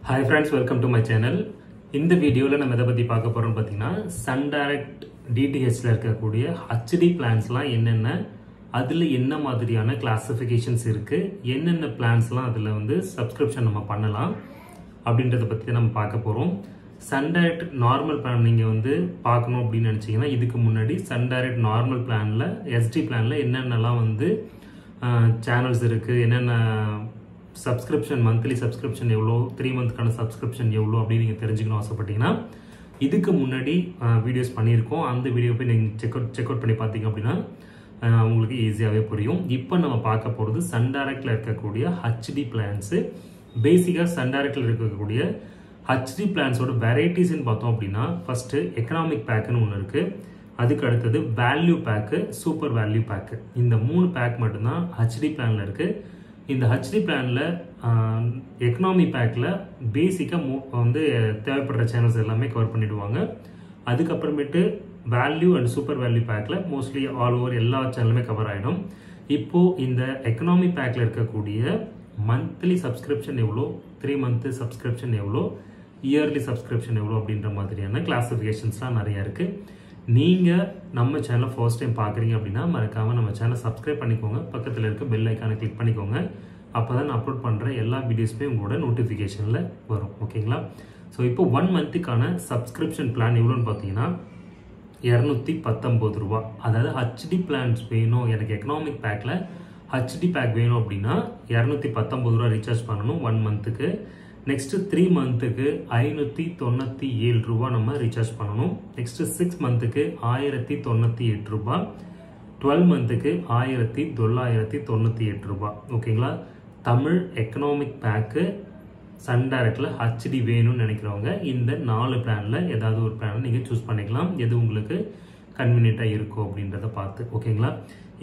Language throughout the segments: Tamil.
Hi friends, welcome to my channel. In the video la நம்ம எதை பத்தி பார்க்க போறோம்னு பாத்தீங்கன்னா Sun Direct DTH ல இருக்கக்கூடிய HD plans-லாம் என்னென்ன அதுல என்ன மாதிரியான கிளாசிஃபிகேஷன்ஸ் இருக்கு என்னென்ன பிளான்ஸ்லாம் அதுல வந்து சப்ஸ்கிரிப்ஷன் நம்ம பண்ணலாம் அப்படின்றத பத்தி நம்ம பார்க்க போறோம். Sun Direct நார்மல் பிளான் நீங்க வந்து பார்க்கணும் அப்படி நினைச்சீங்கன்னா இதுக்கு முன்னாடி Sun Direct நார்மல் பிளான்ல SD பிளான்ல என்னென்னலாம் வந்து சேனல்ஸ் இருக்கு என்னென்ன subscription monthly subscription எவ்வளோ 3 மந்த்க்கான subscription எவ்வளோ அப்படி நீங்கள் தெரிஞ்சுக்கணும் ஆசைப்பட்டீங்கன்னா இதுக்கு முன்னாடி வீடியோஸ் பண்ணியிருக்கோம். அந்த வீடியோ போய் நீங்கள் செக் அவுட் பண்ணி பார்த்தீங்க அப்படின்னா உங்களுக்கு ஈஸியாகவே புரியும். இப்போ நம்ம பார்க்க போகிறது Sun Directல இருக்கக்கூடிய HD பிளான்ஸு. பேசிக்காக Sun Directல இருக்கக்கூடிய HD பிளான்ஸோட வெரைட்டிஸ்ன்னு பார்த்தோம் அப்படின்னா ஃபர்ஸ்ட் எக்கனாமிக் பேக்குன்னு ஒன்று இருக்குது. அதுக்கு அடுத்தது value pack, super value pack. இந்த 3 பேக் மட்டும்தான் HD பிளானில் இருக்குது. இந்த HD பிளான்ல எக்கனாமி பேக்ல பேசிக்கா வந்து தேவைப்படுற சேனல்ஸ் எல்லாமே கவர் பண்ணிடுவாங்க. அதுக்கப்புறமேட்டு வேல்யூ அண்ட் சூப்பர் வேல்யூ பேக்ல மோஸ்ட்லி ஆல் ஓவர் எல்லா சேனலுமே கவர் ஆகிடும். இப்போ இந்த எக்கனாமி பேக்ல இருக்கக்கூடிய மந்த்லி சப்ஸ்கிரிப்ஷன் எவ்வளோ, 3 மந்த் சப்ஸ்கிரிப்ஷன் எவ்வளோ, இயர்லி சப்ஸ்கிரிப்ஷன் எவ்வளோ அப்படின்ற மாதிரியான கிளாசிஃபிகேஷன்ஸ்லாம் நிறைய இருக்கு. நீங்க நம்ம சேனலை ஃபர்ஸ்ட் டைம் பார்க்குறீங்க அப்படின்னா மறக்காம நம்ம சேனலை சப்ஸ்கிரைப் பண்ணிக்கோங்க. பக்கத்தில் இருக்க பெல் ஐக்கானை கிளிக் பண்ணிக்கோங்க. அப்போதான் நான் அப்லோட் பண்ணுற எல்லா வீடியோஸுமே உங்களோட நோட்டிஃபிகேஷனில் வரும். ஓகேங்களா? ஸோ இப்போ 1 மந்த்துக்கான சப்ஸ்கிரிப்ஷன் பிளான் எவ்வளோன்னு பார்த்தீங்கன்னா 219 ரூபா. அதாவது HD பிளான்ஸ் வேணும் எனக்கு எக்கனாமிக் பேக்கில் HD பேக் வேணும் அப்படின்னா 219 ரூபா ரீசார்ஜ் பண்ணணும் 1 மந்த்துக்கு. நெக்ஸ்ட் 3 மந்த்துக்கு 597 ரூபா நம்ம ரீசார்ஜ் பண்ணணும். நெக்ஸ்ட் 6 மந்த்துக்கு 1098 ரூபா, 12 மந்த்துக்கு 1998 ரூபா. ஓகேங்களா? தமிழ் எக்கனாமிக் பேக்கு Sun Directல HD வேணும்னு நினைக்கிறவங்க இந்த 4 பிளான்ல ஏதாவது ஒரு பிளான் நீங்க சூஸ் பண்ணிக்கலாம், எது உங்களுக்கு கன்வீனியன்ட்டா இருக்கும் அப்படின்றத பார்த்து. ஓகேங்களா?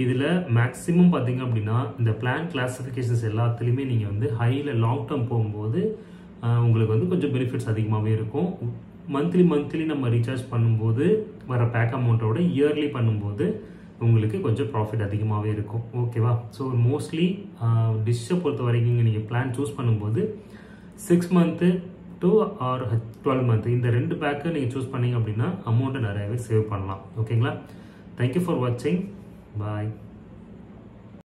இதுல மேக்ஸிமம் பாத்தீங்க அப்படின்னா இந்த பிளான் கிளாசிஃபிகேஷன்ஸ் எல்லாத்துலயுமே நீங்க வந்து ஹைல லாங் டேர்ம் போகும்போது உங்களுக்கு வந்து கொஞ்சம் பெனிஃபிட்ஸ் அதிகமாகவே இருக்கும். மந்த்லி நம்ம ரீசார்ஜ் பண்ணும்போது வர பேக் அமௌண்ட்டோட இயர்லி பண்ணும்போது உங்களுக்கு கொஞ்சம் ப்ராஃபிட் அதிகமாகவே இருக்கும். ஓகேவா? ஸோ மோஸ்ட்லி டிஷ்ஷை பொறுத்த வரைக்கும் நீங்கள் பிளான் சூஸ் பண்ணும்போது 6 மந்த்து டு ஆர் 12 மந்த் இந்த 2 பேக்கு நீங்கள் சூஸ் பண்ணீங்க அப்படின்னா அமௌண்ட்டை நிறையவே சேவ் பண்ணலாம். ஓகேங்களா? தேங்க்யூ ஃபார் வாட்சிங். பாய்.